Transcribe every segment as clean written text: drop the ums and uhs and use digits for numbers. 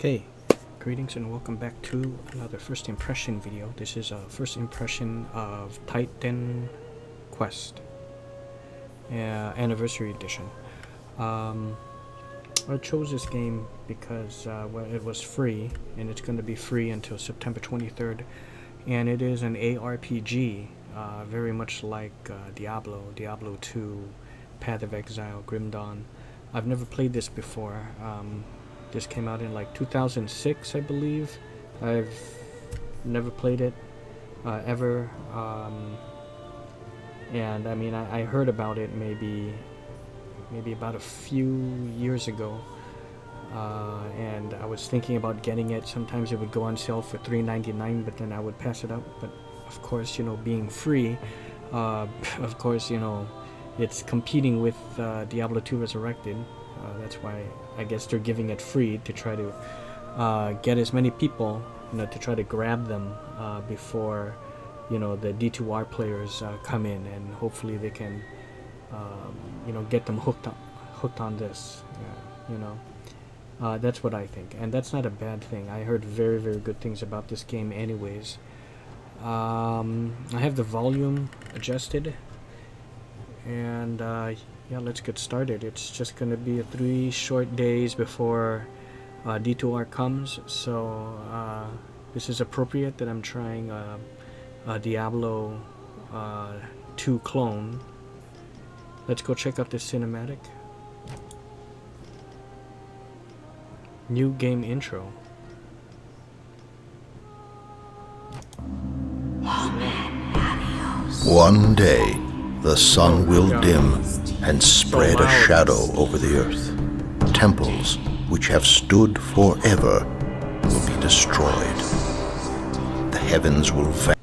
Okay, greetings and welcome back to another first impression video. This is a first impression of Titan Quest Anniversary Edition. I chose this game because well, it was free, and it's going to be free until September 23rd, and it is an ARPG, very much like Diablo 2, Path of Exile, Grim Dawn. I've never played this before. This came out in like 2006, I believe. I've never played it ever, and I mean I heard about it maybe about a few years ago, and I was thinking about getting it. Sometimes it would go on sale for $3.99, but then I would pass it up. But of course, you know, being free, of course, you know, it's competing with Diablo 2 Resurrected. That's why I guess they're giving it free to try to get as many people, you know, to try to grab them before, you know, the D2R players come in, and hopefully they can, you know, get them hooked on this. You know, that's what I think, and that's not a bad thing. I heard very, very good things about this game, anyways. I have the volume adjusted, and yeah, let's get started. It's just gonna be 3 short days before D2R comes, so this is appropriate that I'm trying a Diablo 2 clone. Let's go check out this cinematic. New game intro. One day, the sun will dim and spread a shadow over the earth. Temples which have stood forever will be destroyed. The heavens will vanish.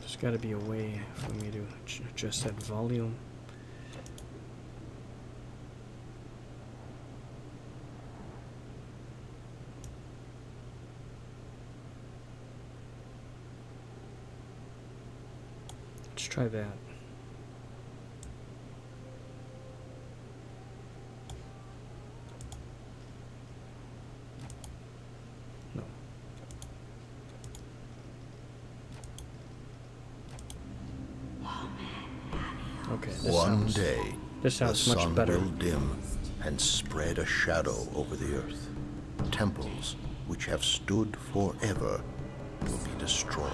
There's got to be a way for me to adjust that volume. Let's try that. No. Okay, One day, this sounds the much sun better. will dim and spread a shadow over the earth. Temples which have stood forever will be destroyed.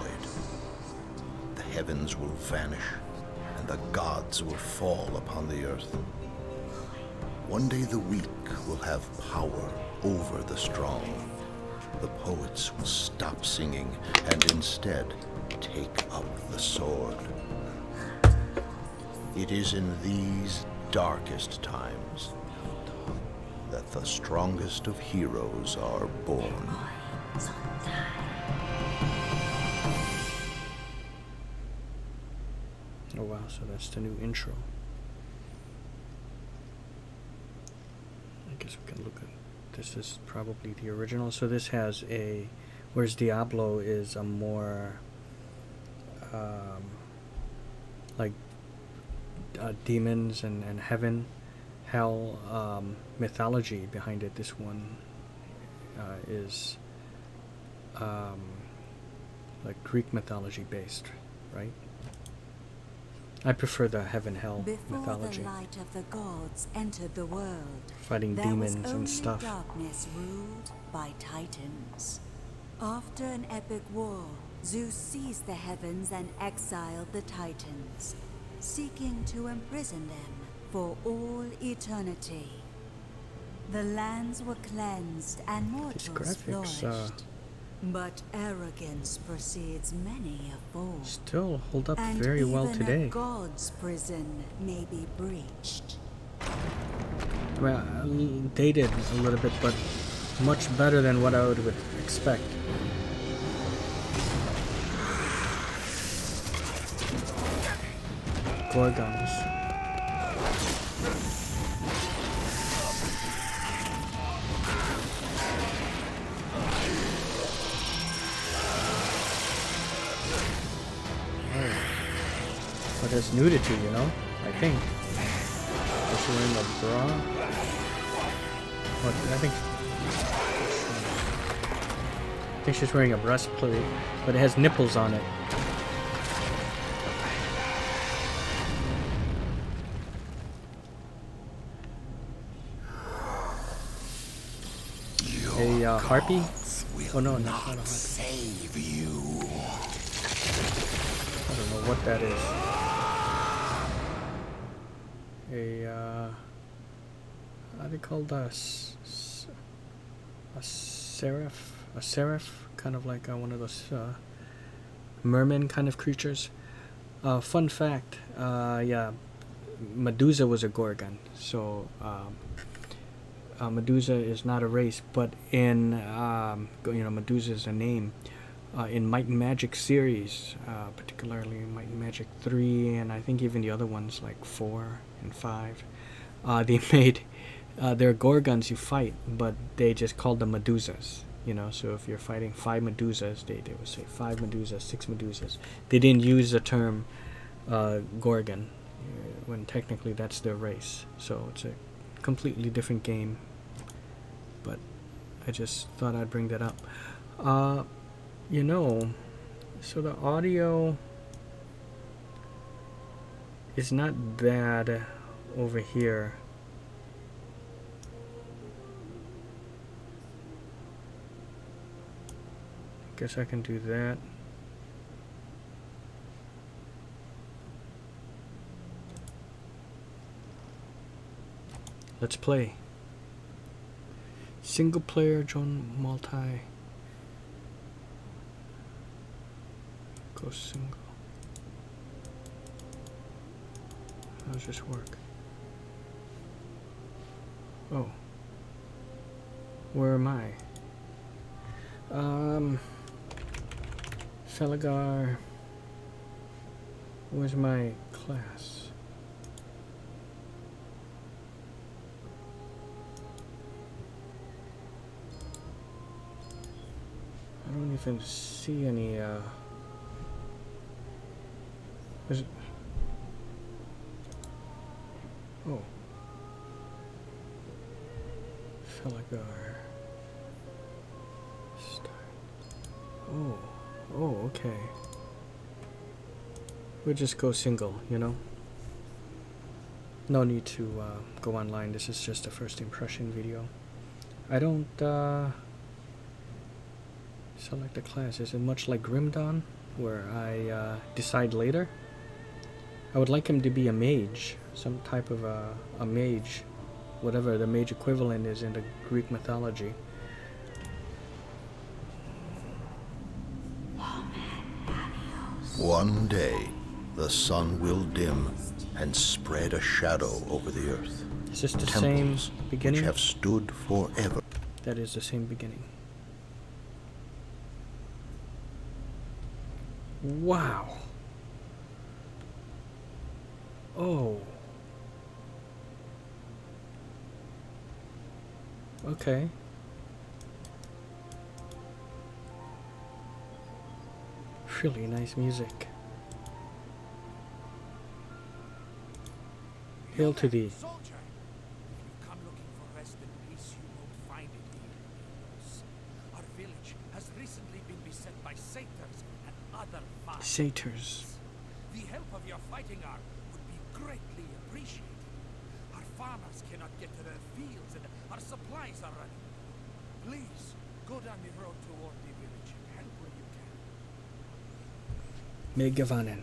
The heavens will vanish, and the gods will fall upon the earth. One day the weak will have power over the strong. The poets will stop singing and instead take up the sword. It is in these darkest times that the strongest of heroes are born. Oh wow, so that's the new intro. I guess we can look at this. Is probably the original. So this has a, whereas Diablo is a more like demons and heaven, hell, mythology behind it. This one is like Greek mythology based, right? I prefer the heaven-hell mythology. Before the light of the gods entered the world, Fighting there demons was and only stuff. darkness ruled by titans. After an epic war, Zeus seized the heavens and exiled the titans, seeking to imprison them for all eternity. The lands were cleansed and These mortals graphics flourished. But arrogance precedes many a fall. Still hold up And very well even today. a god's prison may be breached. Well, dated a little bit, but much better than what I would expect. Gorgons. But there's nudity, you know, I think. Just wearing a bra. What, I think think she's wearing a breastplate, but it has nipples on it. A harpy? Oh no, that's not a harpy. Save you. I don't know what that is. How do you call that? A seraph? A seraph? Kind of like one of those merman kind of creatures. Fun fact, yeah, Medusa was a Gorgon, so Medusa is not a race, but in Medusa is a name. In Might and Magic series, particularly Might and Magic 3, and I think even the other ones like 4 and 5, they made they're Gorgons you fight, but they just called them Medusas. So if you're fighting 5 Medusas, they would say 5 Medusas, 6 Medusas. They didn't use the term Gorgon, when technically that's their race. So it's a completely different game, but I just thought I'd bring that up. So the audio is not bad over here. Guess I can do that. Let's play. Single player, join multi. Go single. How does this work? Oh. Where am I? Falagar. Where's my class? I don't even see any, is it? Oh. Falagar. Start. Oh. Oh, okay. We'll just go single, No need to go online. This is just a first impression video. I don't select a class. Is it much like Grim Dawn, where I decide later? I would like him to be a mage, some type of a mage, whatever the mage equivalent is in the Greek mythology. One day, the sun will dim and spread a shadow over the earth. Is this the same Temples beginning? which have stood forever. That is the same beginning. Wow. Oh. Okay. Really nice music. Hail to thee. Soldier, if you come looking for rest and peace, you won't find it here. Our village has recently been beset by satyrs and other foul Satyrs. The help of your fighting art would be greatly appreciated. Our farmers cannot get to their fields and our supplies are running. Please, go down the road toward the village and help where you can. Megavanen,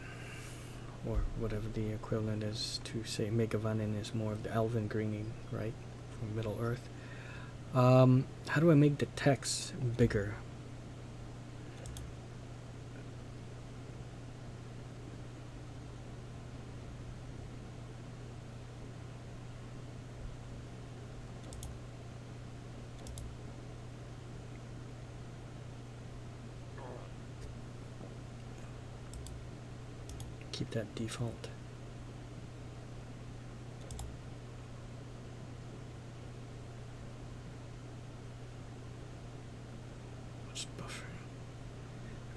or whatever the equivalent is to say Megavanen is more of the elven greening, right? From Middle Earth. How do I make the text bigger? Keep that default. What's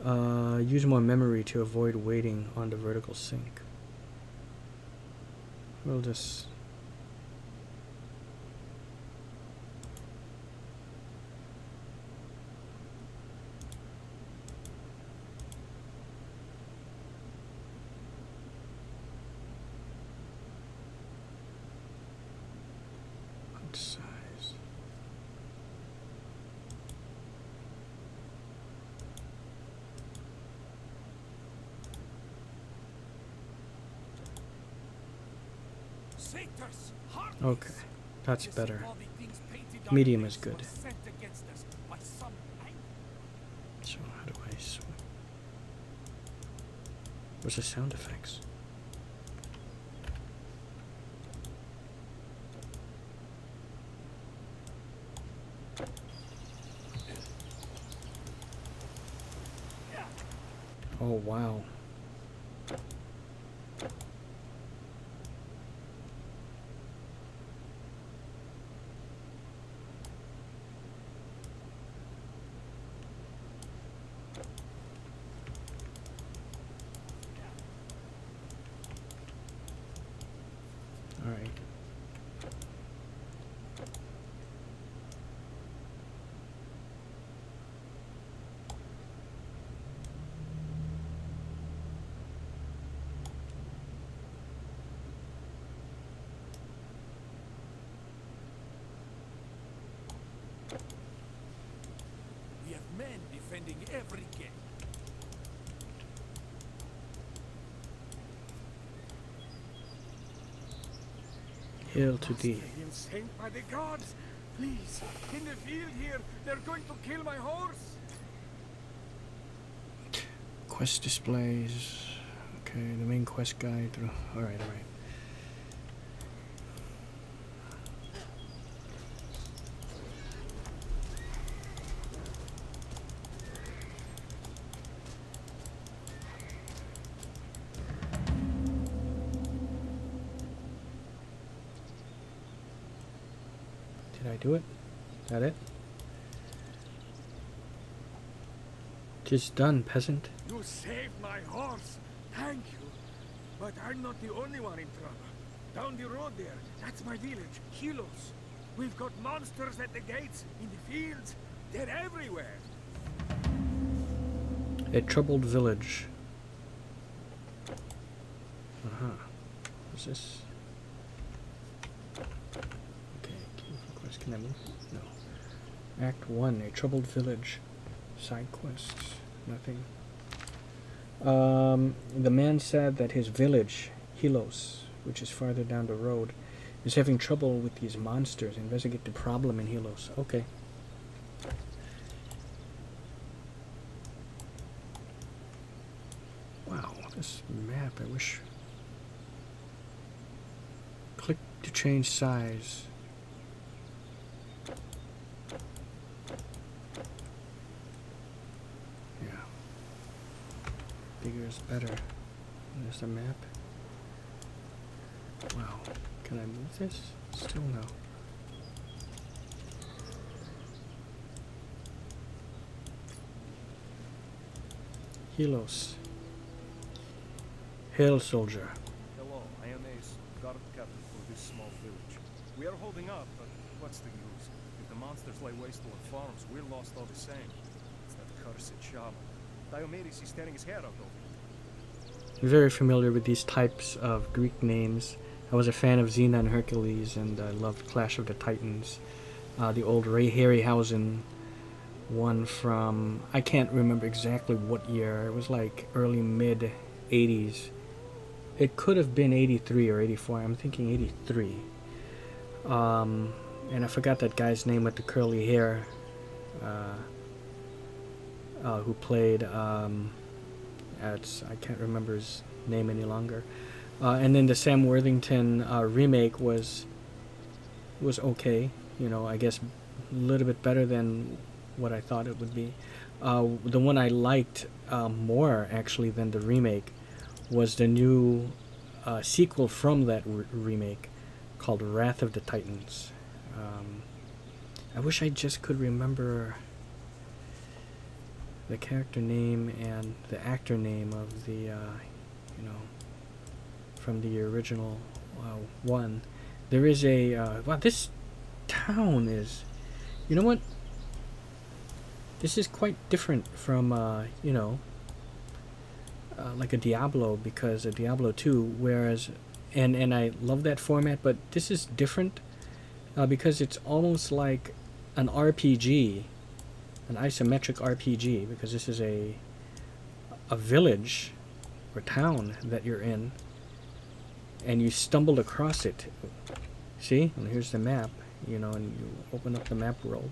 buffering? Use more memory to avoid waiting on the vertical sync. We'll just traitors, Hercules. Okay, that's As if better. all the things painted on Medium your is face good. were sent against us by some angel. So how do I swim? Where's the sound effects? Oh wow. All right. We have men defending every gate. Hail to thee. Been sent by the gods. Please, in the field here, they're going to kill my horse. Quest displays. Okay, the main quest guide through. All right, all right. Did I do it? Is that it? 'Tis done, peasant. You saved my horse. Thank you. But I'm not the only one in trouble. Down the road there, that's my village, Helos. We've got monsters at the gates, in the fields. They're everywhere. A troubled village. What's this? Okay, quest. Can I move? No. Act 1, a troubled village. Side quests. Nothing. The man said that his village, Helos, which is farther down the road, is having trouble with these monsters. Investigate the problem in Helos. Okay. Wow, this map, I wish. Click to change size. Yeah. Bigger is better. There's the map. Wow. Can I move this? Still no. Helos. Hail, soldier. Hello, I am Ace, guard captain for this small village. We are holding up, but what's the use? If the monsters lay waste to our farms, we're lost all the same. It's that cursed shaman. Diomedes is tearing his hair out over it. Very familiar with these types of Greek names. I was a fan of Xena and Hercules, and I loved Clash of the Titans. The old Ray Harryhausen one from, I can't remember exactly what year. It was like early mid 80s. It could have been 83 or 84. I'm thinking 83. And I forgot that guy's name with the curly hair, who played, I can't remember his name any longer. And then the Sam Worthington remake was okay. You know, I guess a little bit better than what I thought it would be. The one I liked more, actually, than the remake was the new sequel from that remake called Wrath of the Titans. I wish I just could remember the character name and the actor name of the, from the original one. There is a, wow, this town is, you know what? This is quite different from, like a Diablo, because a Diablo 2, whereas, and I love that format, but this is different because it's almost like an RPG, an isometric RPG, because this is a village or town that you're in, and you stumbled across it. See, and here's the map, you know, and you open up the map world,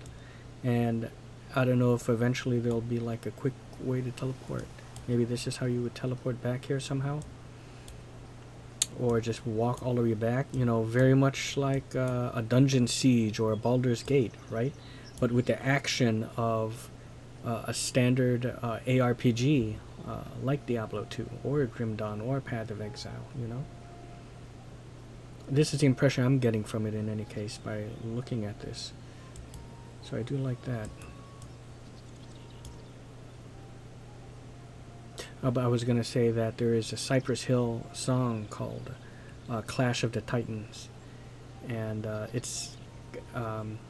and I don't know if eventually there'll be like a quick way to teleport. Maybe this is how you would teleport back here somehow, or just walk all the way back, you know, very much like a Dungeon Siege or a Baldur's Gate, right? But with the action of a standard ARPG like Diablo 2 or Grim Dawn or Path of Exile, you know. This is the impression I'm getting from it in any case by looking at this. So I do like that. But I was going to say that there is a Cypress Hill song called Clash of the Titans. And it's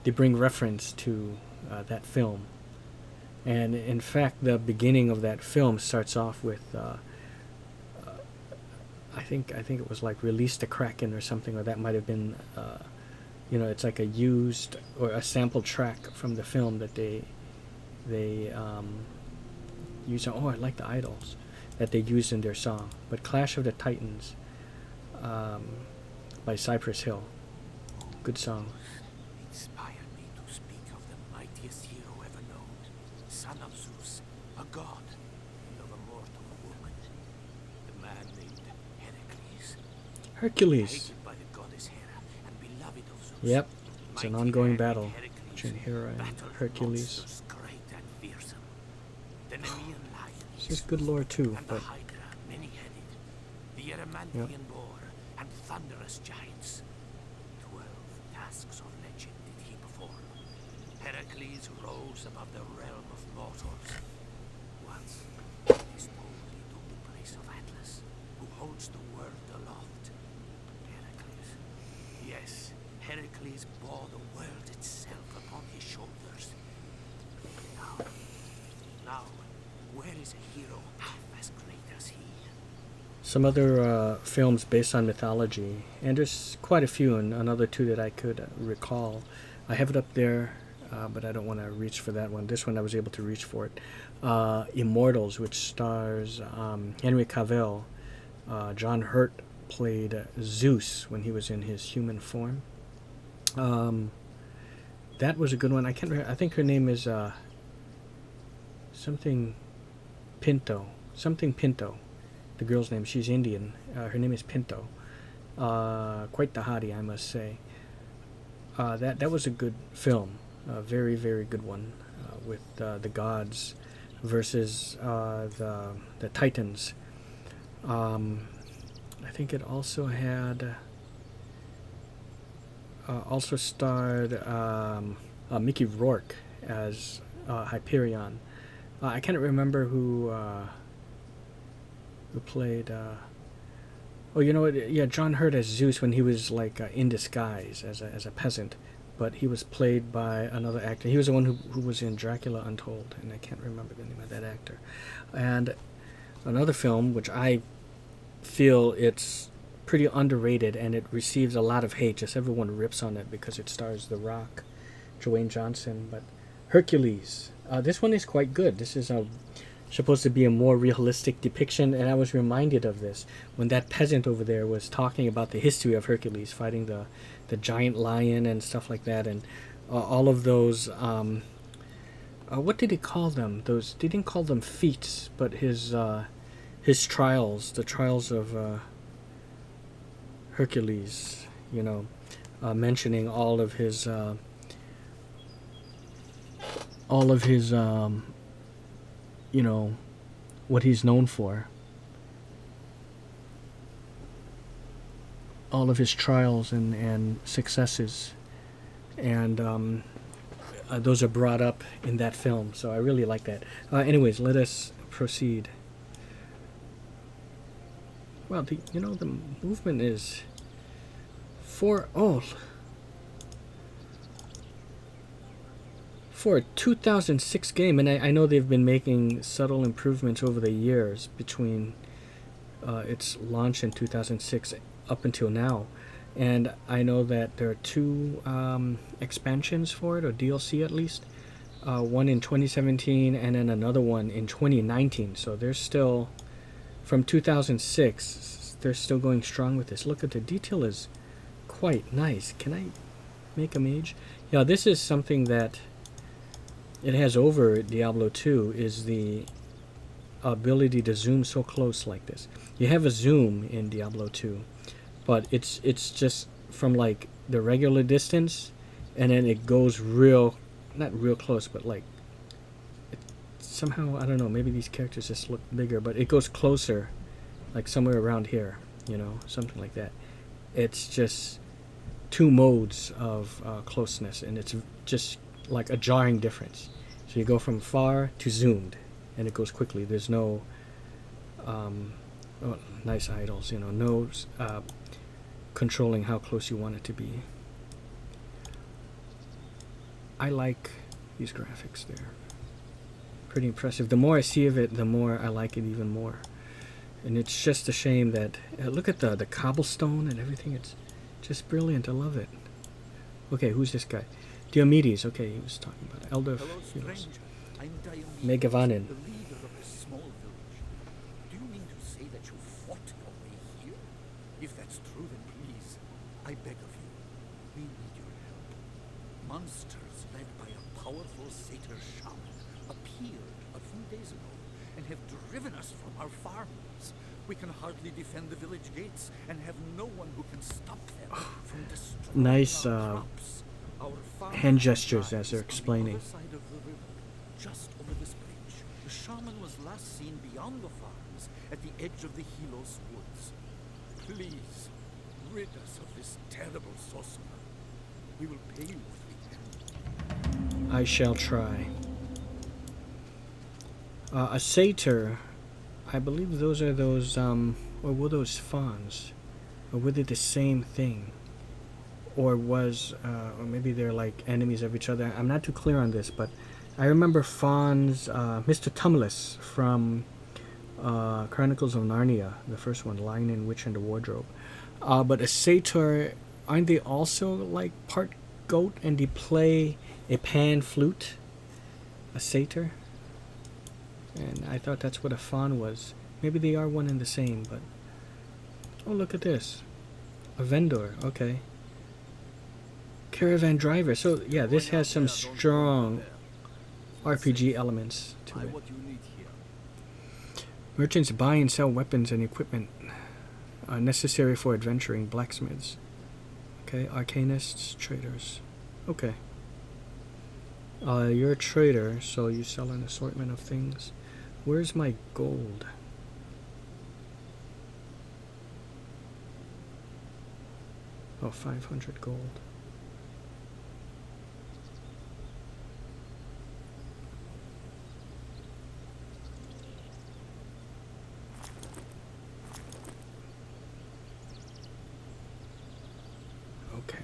they bring reference to that film. And in fact, the beginning of that film starts off with I think it was like Release the Kraken or something, or that might have been you know, it's like a used or a sample track from the film that they use. Oh, I like the Idols that they used in their song. But Clash of the Titans by Cypress Hill, good song. Inspired me to speak of the mightiest hero ever known, son of Zeus, a god, and of a mortal woman, the man named Hercules. Hercules. Hated by the goddess Hera and beloved of Zeus. Yep, it's an Mighty ongoing man battle Hercules between Hera and battled Hercules. monsters great and fearsome. The Nemean lion This is good lore too, and but the Hydra many-headed, the Eremantian boar and thunderous giants. 12 tasks of legend did he perform. Heracles rose above the realm of mortals. Once, it is told he took the place of Atlas, who holds the world aloft. Heracles. Yes, Heracles bore the world itself upon his shoulders. Now, where is a hero half as great as he? some other films based on mythology, and there's quite a few, and another two that I could recall. I have it up there, but I don't want to reach for that one. This one I was able to reach for it. Immortals, which stars Henry Cavill. John Hurt played Zeus when he was in his human form. That was a good one. I can't remember. I think her name is something Pinto. Something Pinto. The girl's name. She's Indian. Her name is Pinto. Quite the hottie, I must say. That was a good film. A very, very good one. With the gods versus the Titans. I think it also had also starred Mickey Rourke as Hyperion. I can't remember who played. Oh, you know what? Yeah, John Hurt as Zeus when he was like in disguise as a peasant, but he was played by another actor. He was the one who was in Dracula Untold, and I can't remember the name of that actor. And another film which I feel it's pretty underrated, and it receives a lot of hate. Just everyone rips on it because it stars The Rock, Dwayne Johnson. But Hercules, this one is quite good. This is supposed to be a more realistic depiction, and I was reminded of this when that peasant over there was talking about the history of Hercules fighting the giant lion and stuff like that, and all of those. What did he call them? Those, they didn't call them feats, but his trials, the trials of Hercules, you know, mentioning all of his you know, what he's known for, all of his trials and successes, and those are brought up in that film, so I really like that. Anyways, let us proceed. Well, the movement is for a 2006 game, and I know they've been making subtle improvements over the years between its launch in 2006 up until now, and I know that there are two expansions for it, or DLC at least, one in 2017 and then another one in 2019, so there's still, from 2006, they're still going strong with this. Look at the detail is quite nice. Can I make a mage? Yeah, this is something that it has over Diablo 2, is the ability to zoom so close like this. You have a zoom in Diablo 2, but it's just from like the regular distance, and then it goes real, not real close, but like somehow, I don't know, maybe these characters just look bigger, but it goes closer, like somewhere around here, you know, something like that. It's just two modes of closeness, and it's just like a jarring difference. So you go from far to zoomed, and it goes quickly. There's no oh, nice idols, you know, no controlling how close you want it to be. I like these graphics there. Pretty impressive. The more I see of it, the more I like it even more. And it's just a shame that look at the cobblestone and everything. It's just brilliant. I love it. Okay, who's this guy? Diomedes. Okay, he was talking about Elder Hello, Heroes. stranger. I'm Diomedes, Megavanin. the leader of this small village. Do you mean to say that you fought your way here? If that's true, then please, I beg of you, we need your help. Monsters led by a powerful satyr shaman appeared a few days ago and have driven us from our farms. We can hardly defend the village gates and have no one who can stop them from destroying Nice our crops. Our farm hand gestures as lies they're on the explaining. other side of the river, just over this bridge. The shaman was last seen beyond the farms at the edge of the Helos woods. Please, rid us of this terrible sorcerer. We will pay you if we can. I shall try. A satyr, I believe those are those, or were those fawns? Or were they the same thing? Or was, or maybe they're like enemies of each other. I'm not too clear on this, but I remember fawns, Mr. Tumulus from Chronicles of Narnia, the first one, Lion and Witch and the Wardrobe. But a satyr, aren't they also like part goat, and they play a pan flute? A satyr? And I thought that's what a fawn was. Maybe they are one and the same, but... Oh, look at this. A vendor, okay. Caravan driver. So, yeah, this has some strong RPG elements to it. What you need here. Merchants buy and sell weapons and equipment necessary for adventuring. Blacksmiths. Okay, arcanists, traders. Okay. You're a trader, so you sell an assortment of things. Where's my gold? Oh, 500 gold. Okay.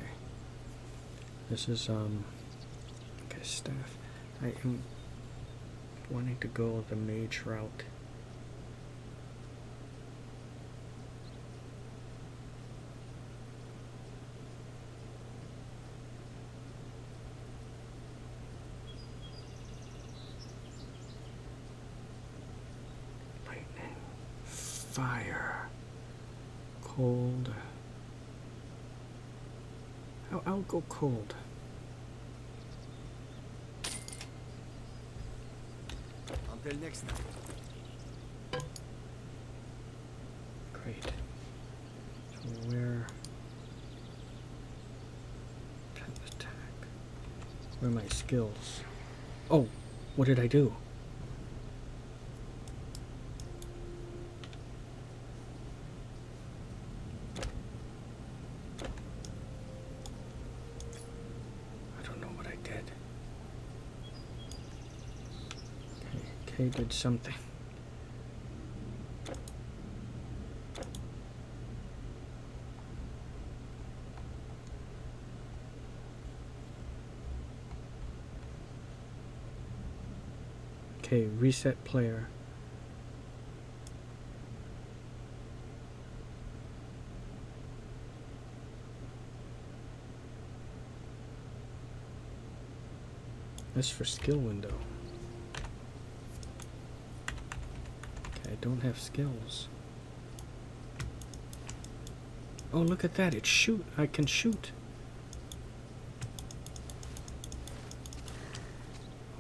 This is, okay, staff. I am wanting to go the mage route. Lightning, fire, cold. I'll go cold. Until next time. Great. So where... attack. Where are my skills? Oh, what did I do? I don't know what I did. K did something. Okay, reset player. That's for skill window. Okay, I don't have skills. Oh, look at that. It shoot. I can shoot.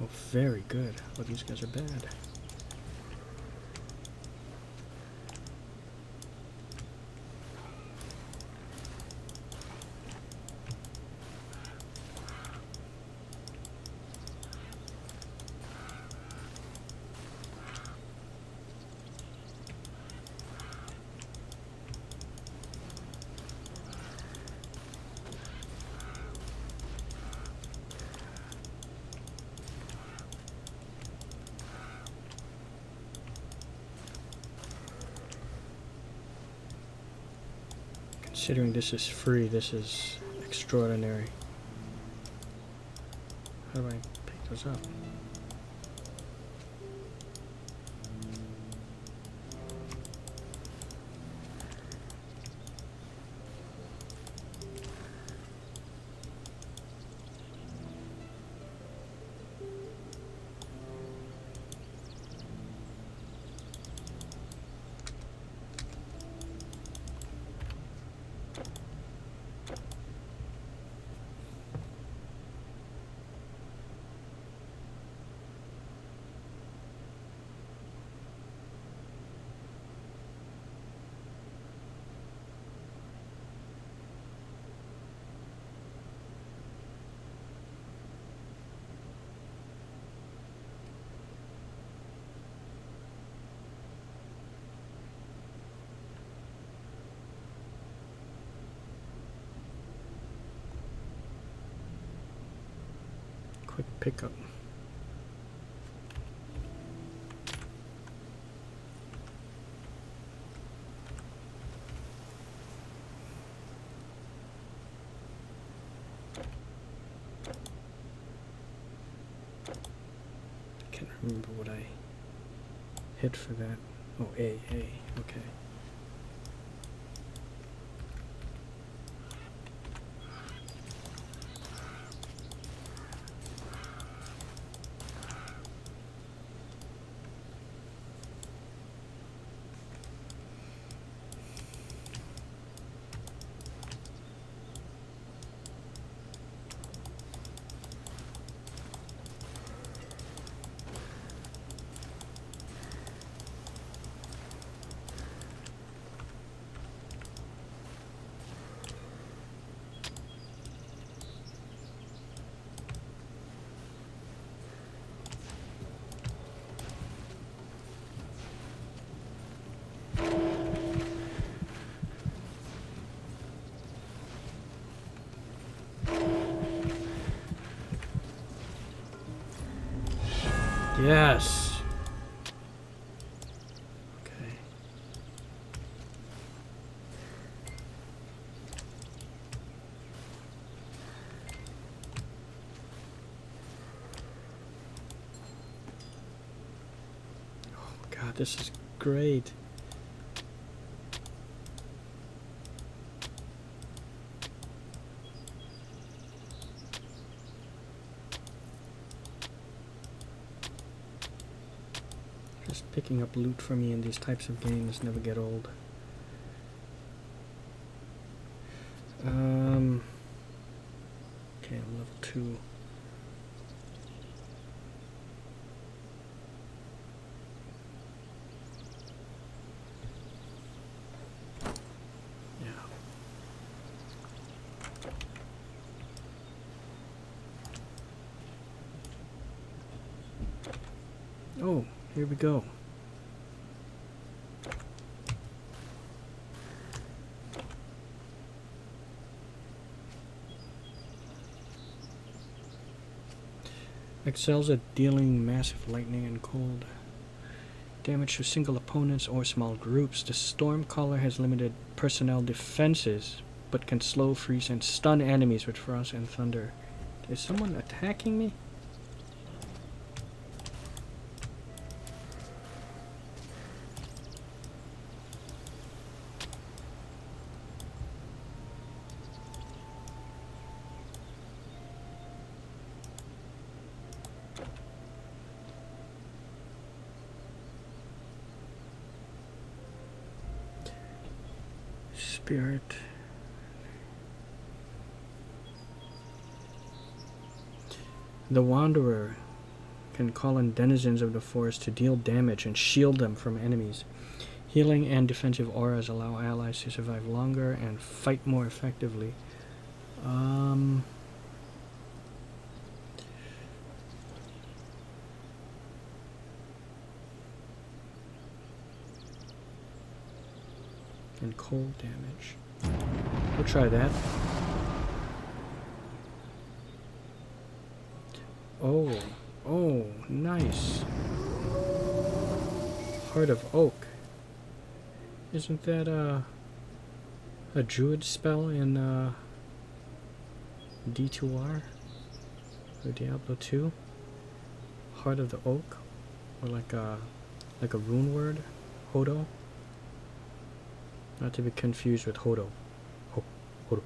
Oh, very good. Oh, these guys are bad. Considering this is free, this is extraordinary. How do I pick those up? Quick pickup. Can't remember what I hit for that. Oh, A, okay. Yes. Okay. Oh God, this is great. Just picking up loot for me in these types of games never get old. Okay, I'm level 2. Yeah. Oh, here we go. Excels at dealing massive lightning and cold damage to single opponents or small groups. The Stormcaller has limited personnel defenses, but can slow, freeze, and stun enemies with frost and thunder. Is someone attacking me? Spirit. The Wanderer can call on denizens of the forest to deal damage and shield them from enemies. Healing and defensive auras allow allies to survive longer and fight more effectively. And cold damage. We'll try that. Oh, nice. Heart of Oak. Isn't that a druid spell in D2R or Diablo 2? Heart of the Oak, or like a rune word, Hodo. Not to be confused with Hodo. Hodo.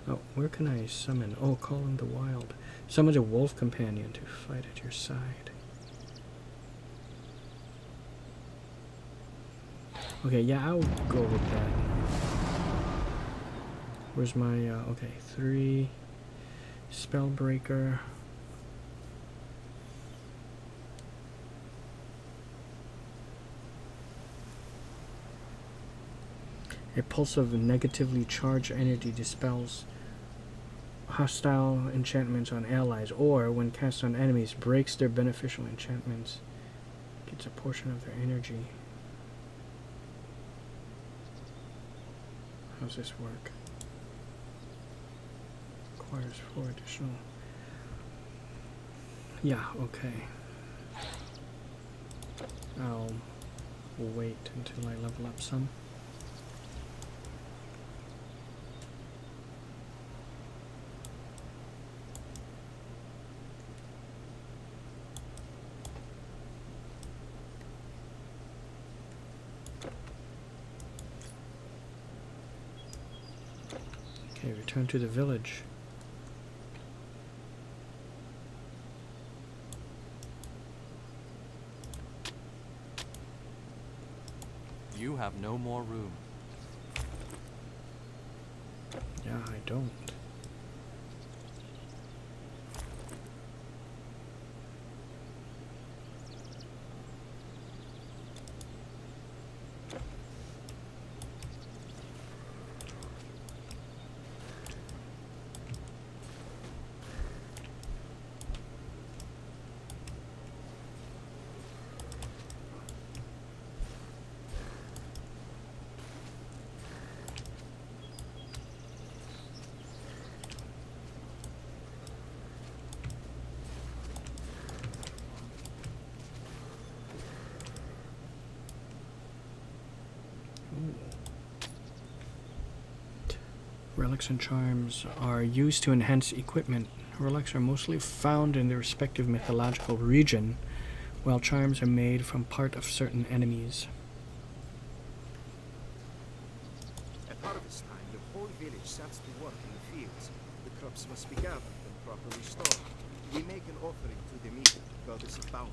Oh, where can I summon? Oh, call in the wild. Summon a wolf companion to fight at your side. Okay, yeah, I'll go with that. Where's my, okay, 3 Spellbreaker. A pulse of negatively charged energy dispels hostile enchantments on allies, or when cast on enemies, breaks their beneficial enchantments. Gets a portion of their energy. How's this work? Requires 4 additional. Yeah, okay. I'll wait until I level up some. Okay, return to the village. You have no more room. Yeah, I don't. Relics and charms are used to enhance equipment. Relics are mostly found in their respective mythological region, while charms are made from part of certain enemies. At harvest time, the whole village sets to work in the fields. The crops must be gathered and properly stored. We make an offering to the meter, goddess of bounty.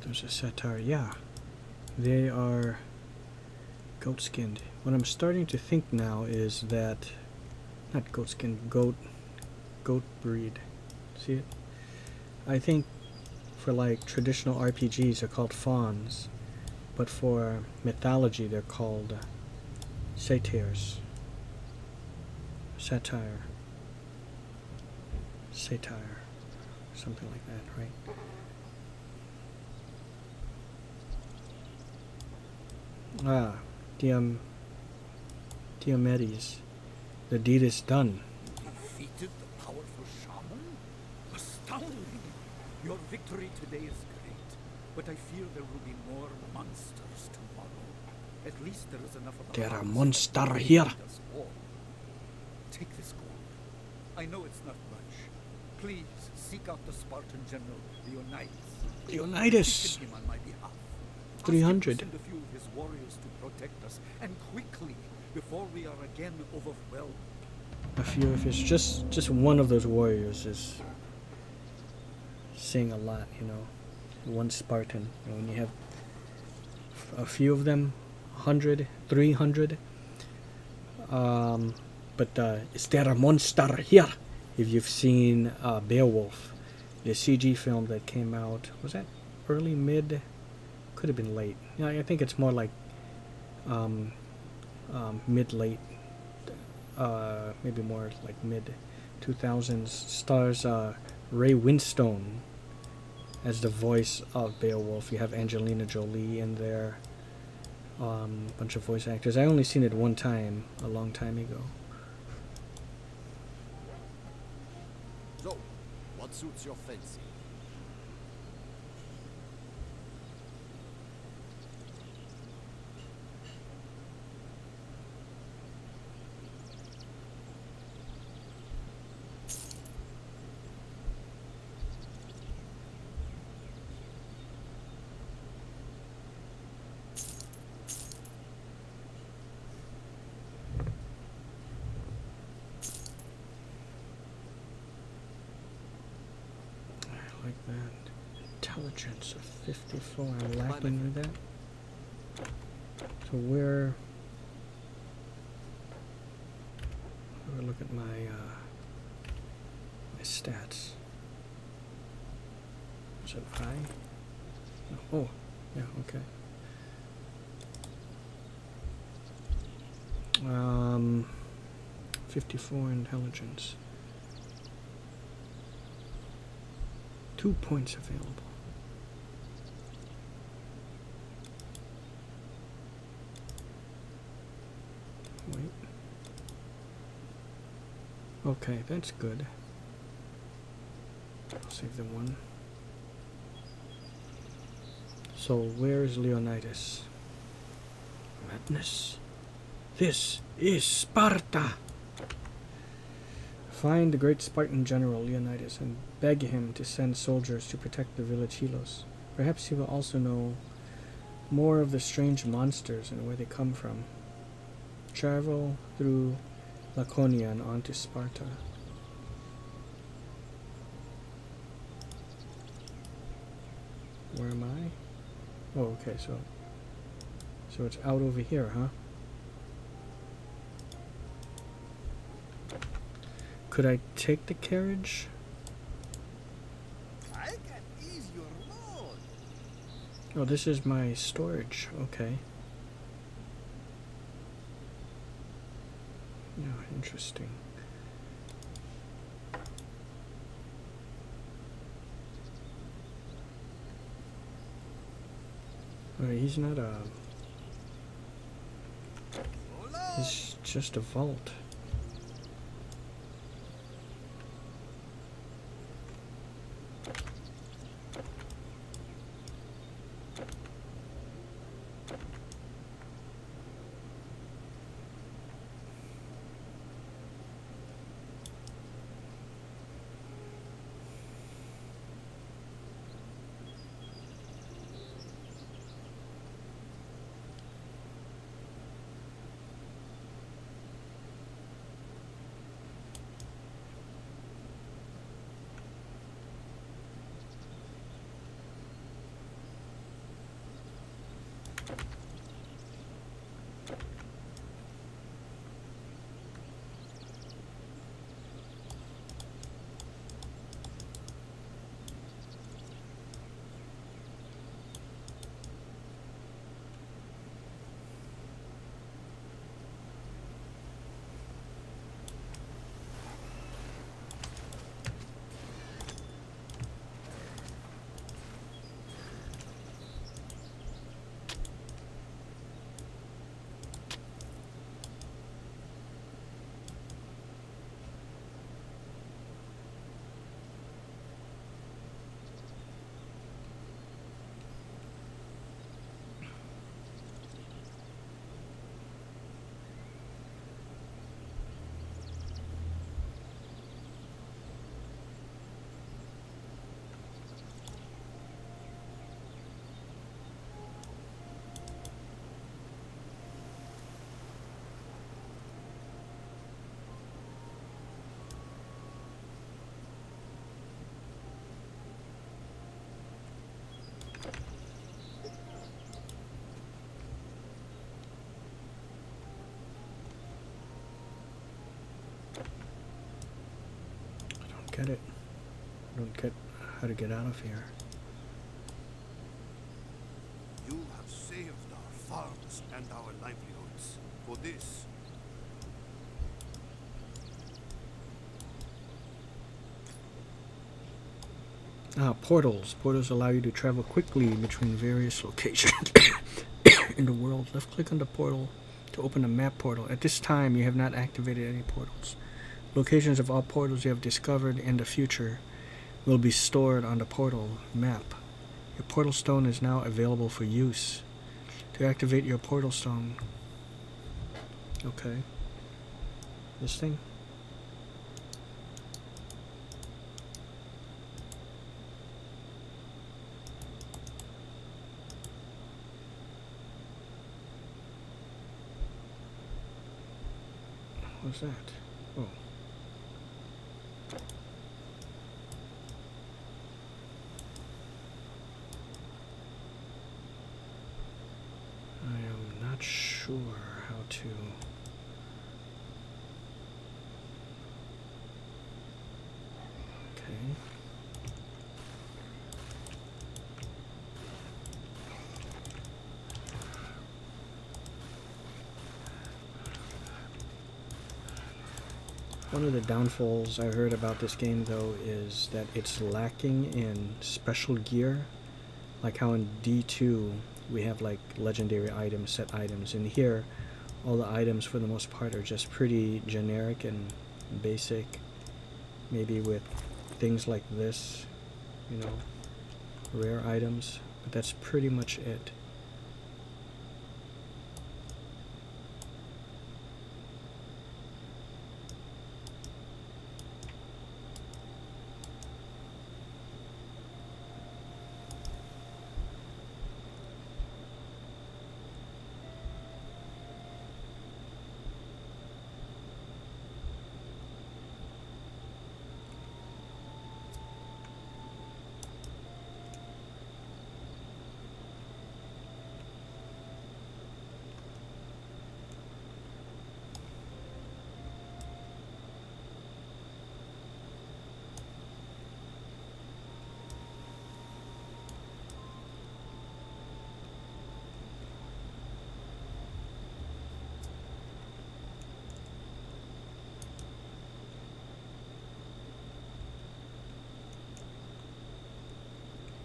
There's a satire, yeah. They are goat skinned. What I'm starting to think now is that, not goat skinned, goat breed. See it? I think for like traditional RPGs they're called fawns, but for mythology they're called satyrs. Satire. Something like that, right? Ah, Diomedes. The deed is done. Defeated the powerful shaman? Astounding! Your victory today is great, but I fear there will be more monsters tomorrow. At least there is enough of the There are harvest monsters to here. feed us all. Take this gold. I know it's not much. Please seek out the Spartan general, Leonidas. Leonidas. Petition him on my behalf. Ask 300. him to send a few of his warriors to protect us, and quickly, before we are again overwhelmed. A few of his, just one of those warriors is saying a lot, you know. One Spartan. You know, when you have a few of them, 100, 300. But is there a monster here? If you've seen Beowulf, the CG film that came out, was that early, mid? Could have been late. Yeah, I think it's more like mid-late. Maybe more like mid 2000s. Stars Ray Winstone as the voice of Beowulf. You have Angelina Jolie in there. Bunch of voice actors. I only seen it one time, a long time ago. So, what suits your fancy? Like that. Intelligence of 54. I'm lacking with that. So where? Look at my stats. Is it high? No. Oh, yeah. Okay. 54 intelligence. 2 points available. Wait. Okay, that's good. I'll save the one. So, where's Leonidas? Madness. This is Sparta! Find the great Spartan general Leonidas and beg him to send soldiers to protect the village Helos. Perhaps he will also know more of the strange monsters and where they come from. Travel through Laconia and on to Sparta. Where am I? Oh, okay, so it's out over here, huh? Could I take the carriage? I can ease your load. Oh, this is my storage. Okay. Yeah, interesting. He's not a... He's just a vault. get it. I don't get how to get out of here. You have saved our farms and our livelihoods. For this, Portals. Portals allow you to travel quickly between various locations in the world. Left click on the portal to open a map portal. At this time, you have not activated any portals. Locations of all portals you have discovered in the future will be stored on the portal map. Your portal stone is now available for use. To activate your portal stone, okay, this thing. What's that? Oh. I am not sure how to... Okay. One of the downfalls I heard about this game, though, is that it's lacking in special gear. Like how in D2 we have like legendary items, set items. In here, all the items for the most part are just pretty generic and basic. Maybe with things like this, you know, rare items. But that's pretty much it.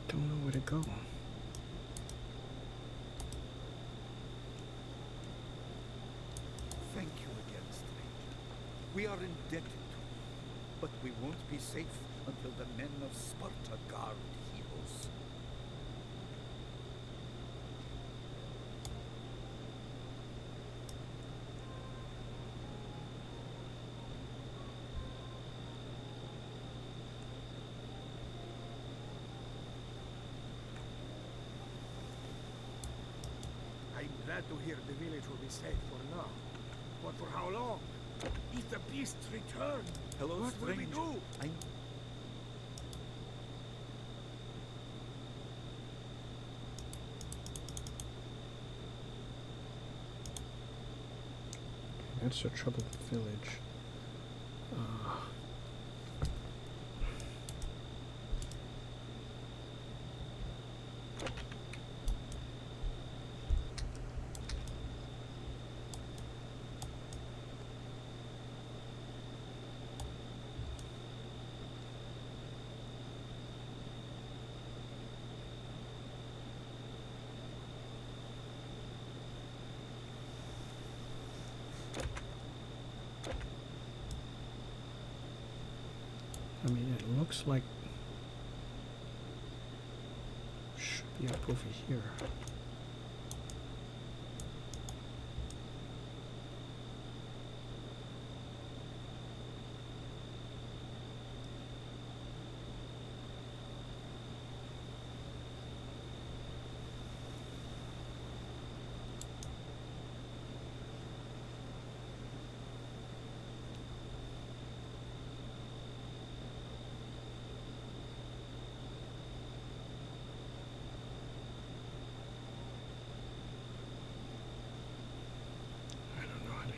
Don't know where to go. thank you again, stranger. We are indebted to you, but we won't be safe until the men of Sparta guard heroes. I'm glad to hear the village will be safe for now. But for how long? If the beasts return, Hello, what will we stranger. do? That's a troubled village. I mean, it looks like should be up over here.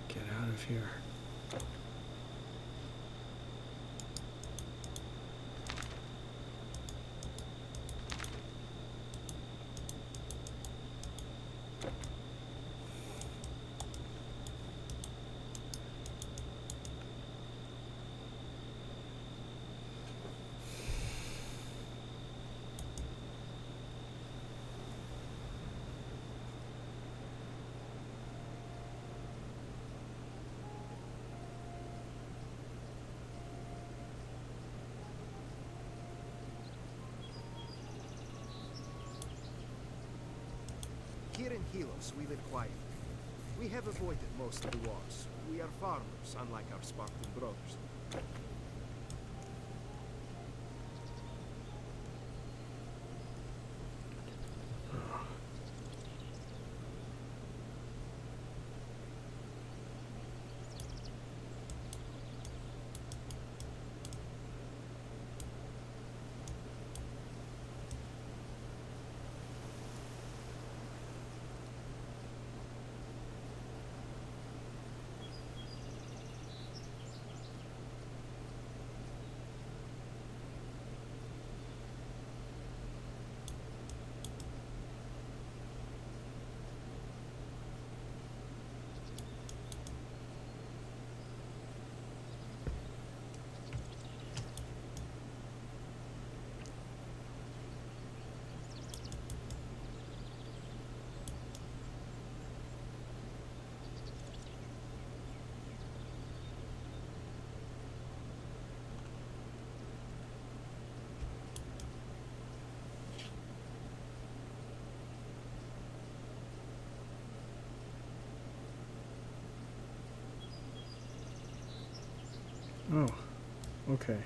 Get out of here. Here in Helos, we live quietly. We have avoided most of the wars. We are farmers, unlike our Spartan brothers. Oh, okay.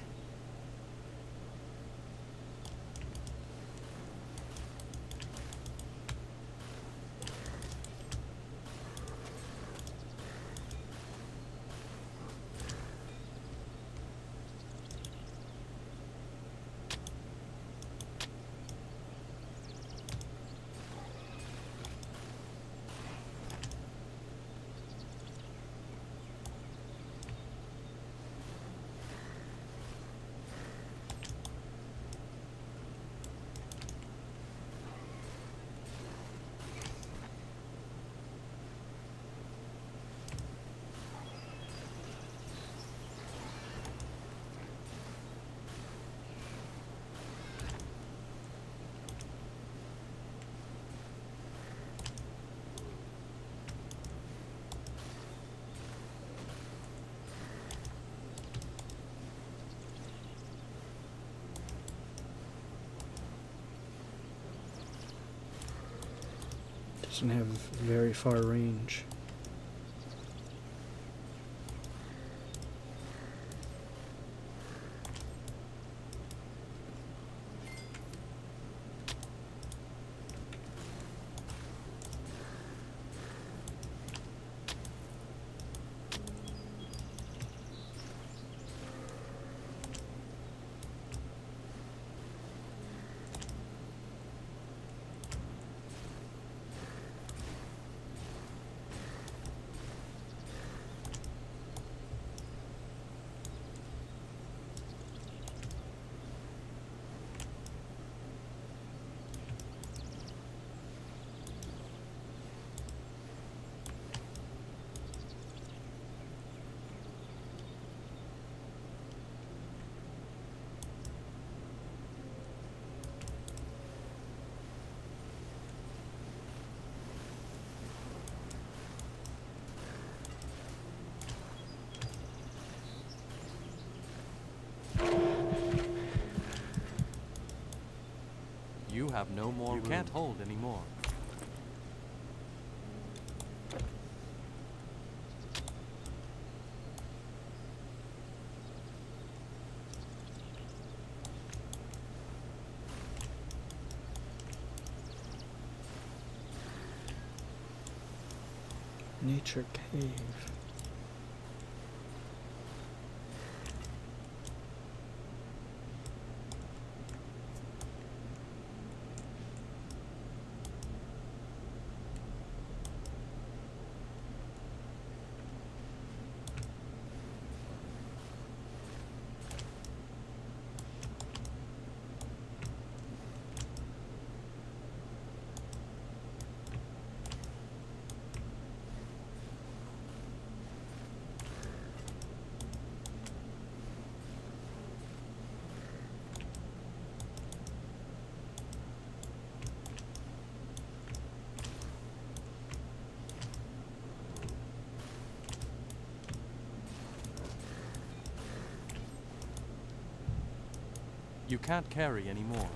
Doesn't have very far range. You have no more room. You can't hold anymore. Nature cave. You can't carry anymore.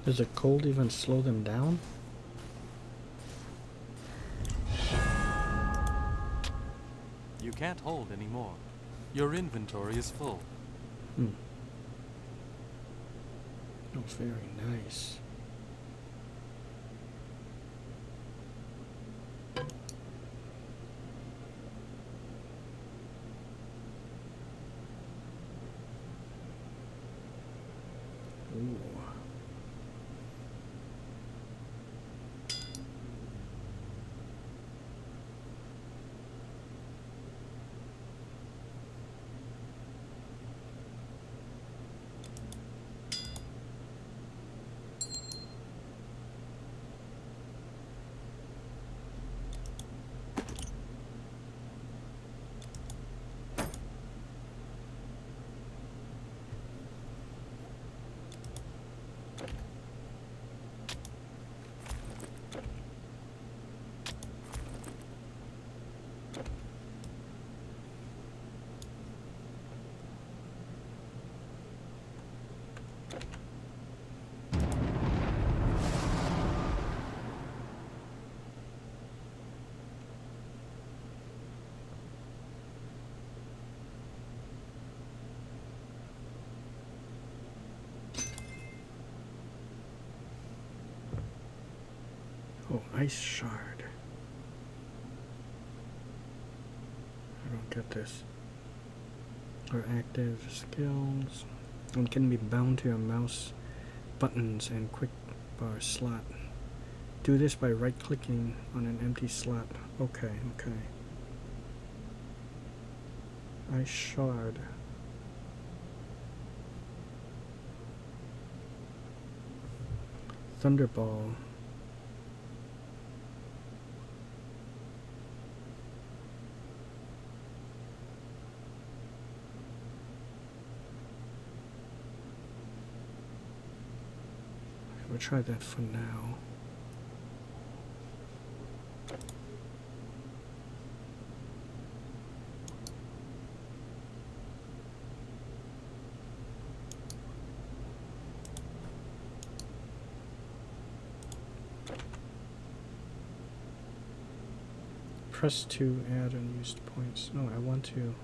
Does the cold even slow them down? You can't hold anymore. Your inventory is full. Hmm. Oh, very nice. Ooh. Oh, ice shard. I don't get this. Or active skills. One can be bound to your mouse buttons and quick bar slot. Do this by right clicking on an empty slot. Okay, okay. Ice shard. Thunderball. We'll try that for now. Press to add unused points. No, I want to.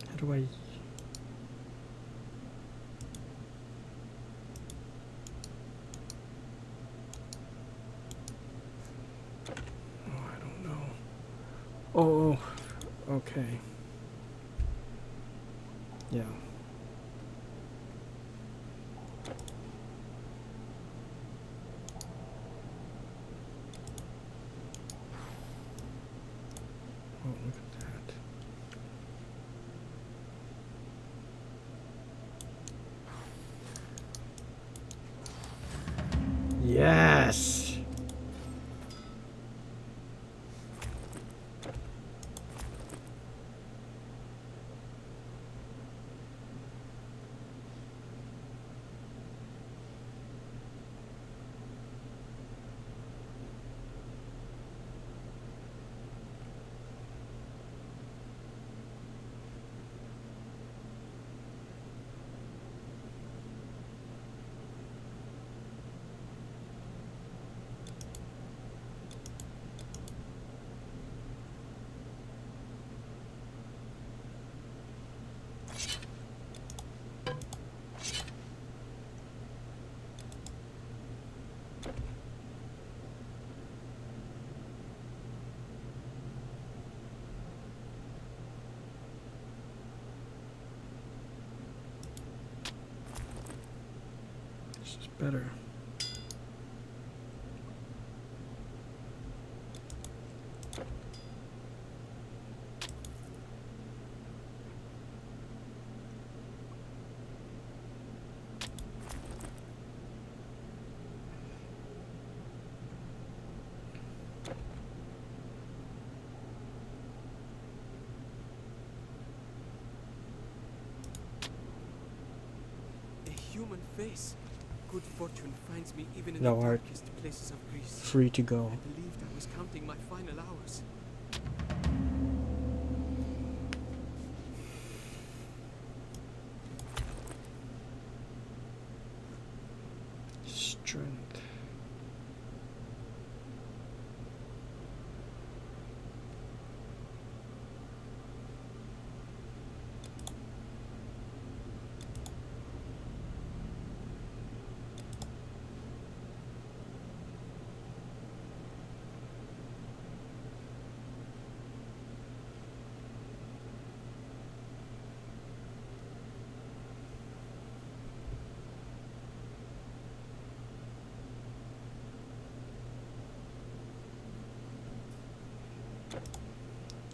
How do I... Oh, okay. Yeah. Oh, look at that. Yes! This is better. human face. Good fortune finds me even in Thou the art darkest places of Greece. free to go. I believed I was counting my final hours. Strength.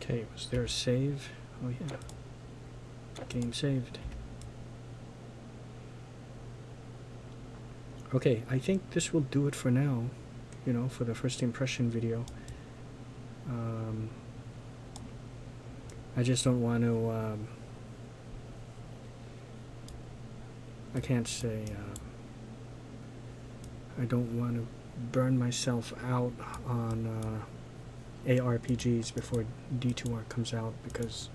Okay, was there a save? Oh yeah. Game saved. Okay, I think this will do it for now, you know, for the first impression video. I just don't want to, I can't say, I don't want to burn myself out on ARPGs before D2R comes out, because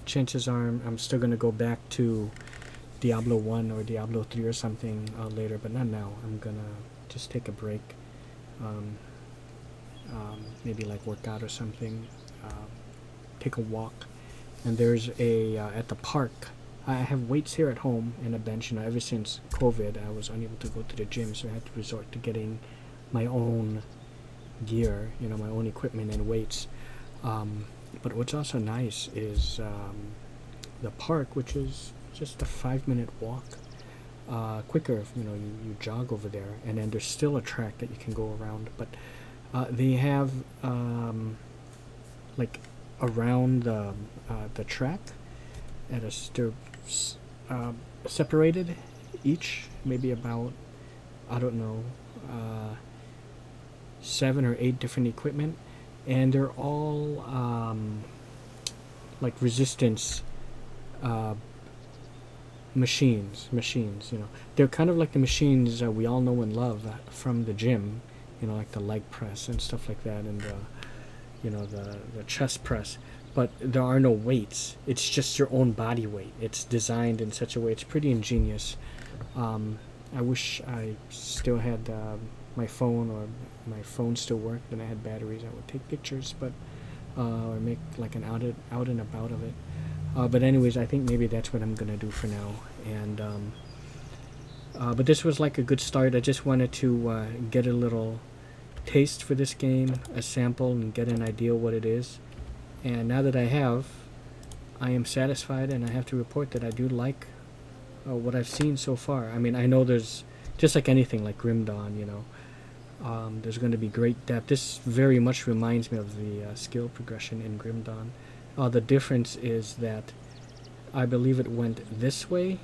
chances are I'm still going to go back to Diablo 1 or Diablo 3 or something later, but not now. I'm going to just take a break, maybe like work out or something, take a walk. And there's a, at the park, I have weights here at home and a bench. You know, ever since COVID, I was unable to go to the gym, so I had to resort to getting my own gear, you know, my own equipment and weights. But what's also nice is the park, which is just a 5-minute walk, quicker if, you know, you jog over there, and then there's still a track that you can go around. But they have like around the track at they're separated each, maybe about, I don't know, 7 or 8 different equipment, and they're all like resistance machines, you know. They're kind of like the machines we all know and love from the gym, you know, like the leg press and stuff like that, and you know, the chest press. But there are no weights. It's just your own body weight. It's designed in such a way. It's pretty ingenious. I wish I still had my phone, or my phone still worked and I had batteries. I would take pictures, but or make like an out and about of it. But anyways, I think maybe that's what I'm gonna do for now. And but this was like a good start. I just wanted to get a little taste for this game, a sample, and get an idea what it is. And now that I have, I am satisfied, and I have to report that I do like what I've seen so far. I mean, I know there's, just like anything like Grim Dawn, you know, there's going to be great depth. This very much reminds me of the skill progression in Grim Dawn. The difference is that I believe it went this way,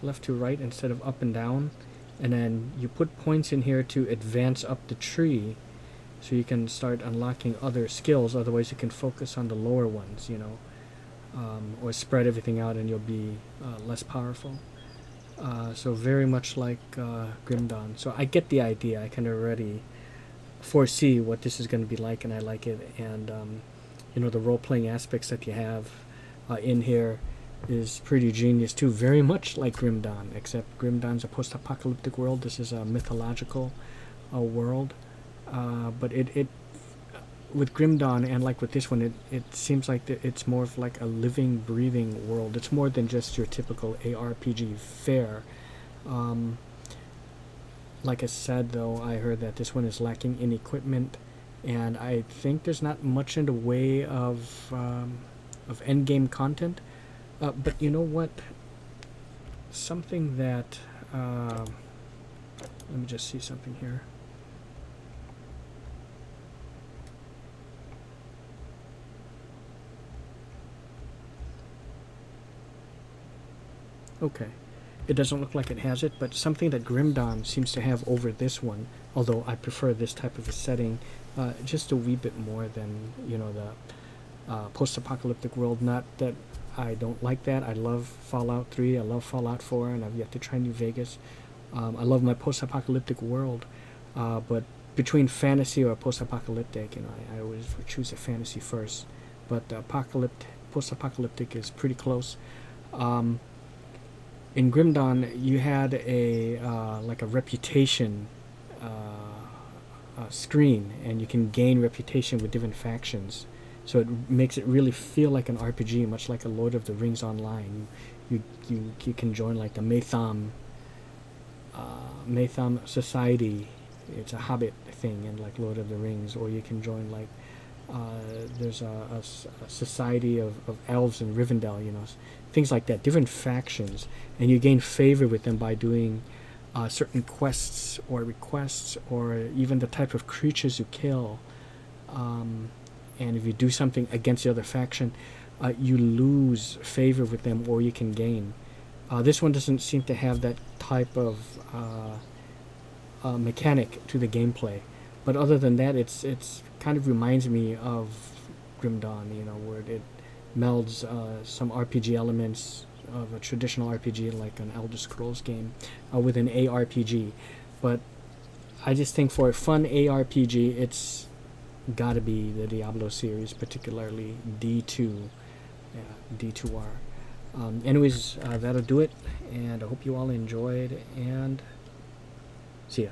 left to right instead of up and down, and then you put points in here to advance up the tree, so you can start unlocking other skills. Otherwise you can focus on the lower ones, you know, or spread everything out and you'll be less powerful. So very much like Grim Dawn. So I get the idea. I can already foresee what this is going to be like, and I like it. And you know, the role-playing aspects that you have in here is pretty genius too. Very much like Grim Dawn, except Grim Dawn's a post-apocalyptic world. This is a mythological world. But it with Grim Dawn, and like with this one, it seems like it's more of like a living, breathing world. It's more than just your typical ARPG fare. Like I said, though, I heard that this one is lacking in equipment, and I think there's not much in the way of endgame content. But you know what? Something that let me just see something here. Okay, it doesn't look like it has it, but something that Grim Dawn seems to have over this one, although I prefer this type of a setting just a wee bit more than, you know, the post-apocalyptic world. Not that I don't like that. I love Fallout 3. I love Fallout 4, and I've yet to try New Vegas. I love my post-apocalyptic world, but between fantasy or post-apocalyptic, I always choose a fantasy first. But post-apocalyptic is pretty close. In Grim Dawn, you had a like a reputation screen, and you can gain reputation with different factions. So it makes it really feel like an RPG, much like a Lord of the Rings Online. You can join like the Maytham Society. It's a Hobbit thing in like Lord of the Rings, or you can join like there's a society of elves in Rivendell, things like that, different factions, and you gain favor with them by doing certain quests or requests, or even the type of creatures you kill. And if you do something against the other faction, you lose favor with them, or you can gain. This one doesn't seem to have that type of mechanic to the gameplay, but other than that, it's kind of reminds me of Grim Dawn, where it melds some RPG elements of a traditional RPG like an Elder Scrolls game with an ARPG. But I just think for a fun ARPG, it's gotta be the Diablo series, particularly D2, D2R. Anyways, that'll do it, and I hope you all enjoyed, and see ya.